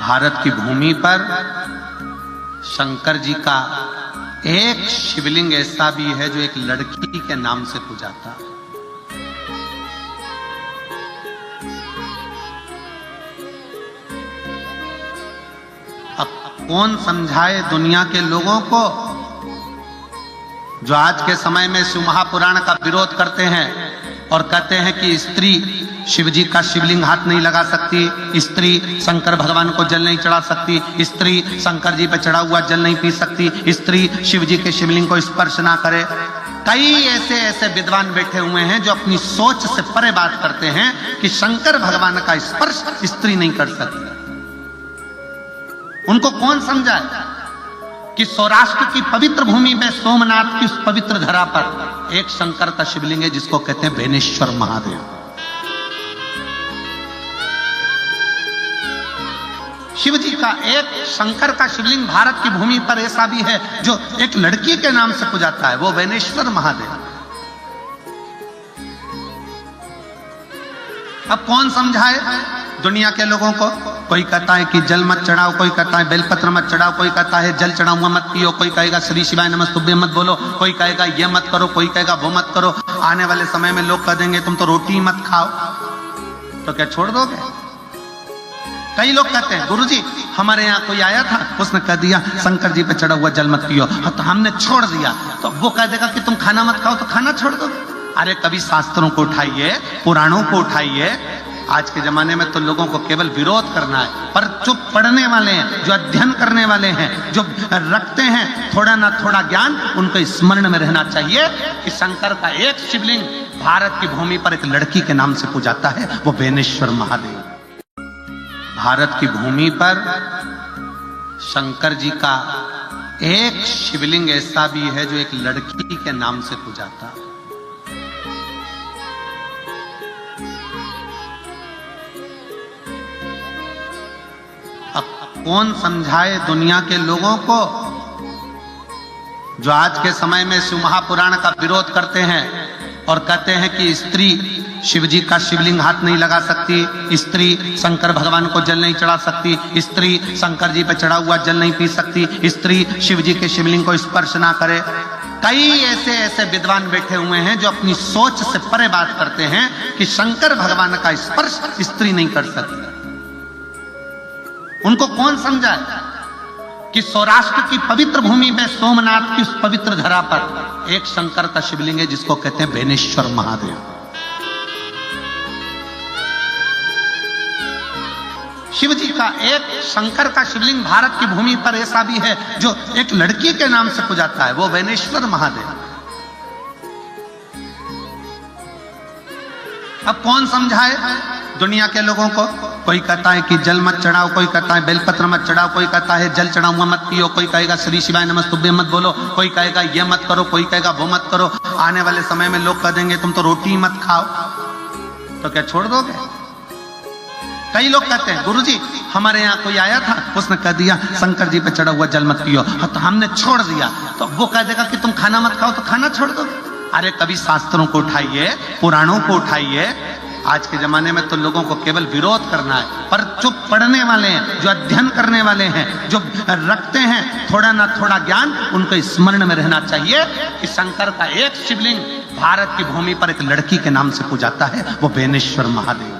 भारत की भूमि पर शंकर जी का एक शिवलिंग ऐसा भी है जो एक लड़की के नाम से पूजाता है। अब कौन समझाए दुनिया के लोगों को जो आज के समय में शिव महापुराण का विरोध करते हैं और कहते हैं कि स्त्री शिव जी का शिवलिंग हाथ नहीं लगा सकती, स्त्री शंकर भगवान को जल नहीं चढ़ा सकती, स्त्री शंकर जी पे चढ़ा हुआ जल नहीं पी सकती, स्त्री शिव जी के शिवलिंग को स्पर्श ना करे। कई ऐसे विद्वान बैठे हुए हैं जो अपनी सोच से परे बात करते हैं कि शंकर भगवान का स्पर्श स्त्री नहीं कर सकती। उनको कौन समझाए कि सौराष्ट्र की पवित्र भूमि में सोमनाथ की उस पवित्र धरा पर एक शंकर का शिवलिंग है जिसको कहते हैं बेनेश्वर महादेव। शिव जी का एक शंकर का शिवलिंग भारत की भूमि पर ऐसा भी है जो एक लड़की के नाम से पूजाता है, वो बेनेश्वर महादेव। अब कौन समझाए दुनिया के लोगों को? कोई कहता है कि जल मत चढ़ाओ, कोई कहता है बेलपत्र मत चढ़ाओ, कोई कहता है जल चढ़ा हुआ मत पियो, कोई कहेगा श्री शिवाय नमस्तुभ्यं मत बोलो, कोई कहेगा ये मत करो, कोई कहेगा वो मत करो। आने वाले समय में लोग कह देंगे तुम तो रोटी मत खाओ, तो क्या छोड़ दोगे? कई लोग कहते हैं गुरुजी हमारे यहाँ कोई आया था, उसने कह दिया शंकर जी पे चढ़ा हुआ जल मत पियो, तो हमने छोड़ दिया। तो वो कह देगा कि तुम खाना मत खाओ, तो खाना छोड़ दोगे? अरे कभी शास्त्रों को उठाइए, पुराणों को उठाइए। आज के जमाने में तो लोगों को केवल विरोध करना है, पर जो पढ़ने वाले हैं, जो अध्ययन करने वाले हैं, जो रखते हैं थोड़ा ना थोड़ा ज्ञान, उनको स्मरण में रहना चाहिए कि शंकर का एक शिवलिंग भारत की भूमि पर एक लड़की के नाम से पूजाता है, वो बेनेश्वर महादेव। भारत की भूमि पर शंकर जी का एक शिवलिंग ऐसा भी है जो एक लड़की के नाम से पूजाता है। अब कौन समझाए दुनिया के लोगों को जो आज के समय में शिव महापुराण का विरोध करते हैं और कहते हैं कि स्त्री शिव जी का शिवलिंग हाथ नहीं लगा सकती, स्त्री शंकर भगवान को जल नहीं चढ़ा सकती, स्त्री शंकर जी पे चढ़ा हुआ जल नहीं पी सकती, स्त्री शिव जी के शिवलिंग को स्पर्श ना करे। कई ऐसे विद्वान बैठे हुए हैं जो अपनी सोच से परे बात करते हैं कि शंकर भगवान का स्पर्श स्त्री नहीं कर सकती। उनको कौन समझाए कि सौराष्ट्र की पवित्र भूमि में सोमनाथ की उस पवित्र धरा पर एक शंकर का शिवलिंग है जिसको कहते हैं बेनेश्वर महादेव। शिव जी का एक शंकर का शिवलिंग भारत की भूमि पर ऐसा भी है जो एक लड़की के नाम से पूजाता है, वो बेनेश्वर महादेव। अब कौन समझाए दुनिया के लोगों को? कोई कहता है कि जल मत चढ़ाओ, कोई कहता है बेलपत्र मत चढ़ाओ, कोई कहता है जल चढ़ा हुआ मत पियो, कोई कहेगा श्री शिवाय नमस्तुभ्यं मत बोलो, कोई कहेगा ये मत करो, कोई कहेगा वो मत करो। आने वाले समय में लोग कह देंगे तुम तो रोटी मत खाओ, तो क्या छोड़ दोगे? कई लोग कहते हैं गुरुजी हमारे यहाँ कोई आया था, उसने कह दिया शंकर जी पे चढ़ा हुआ जल मत पियो, तो हमने छोड़ दिया। तो वो कह देगा कि तुम खाना मत खाओ, तो खाना छोड़ दोगे? अरे कभी शास्त्रों को उठाइए, पुराणों को उठाइए। आज के जमाने में तो लोगों को केवल विरोध करना है, पर जो पढ़ने वाले हैं, जो अध्ययन करने वाले हैं, जो रखते हैं थोड़ा ना थोड़ा ज्ञान, उनको स्मरण में रहना चाहिए कि शंकर का एक शिवलिंग भारत की भूमि पर एक लड़की के नाम से पूजाता है, वो बेनेश्वर महादेव।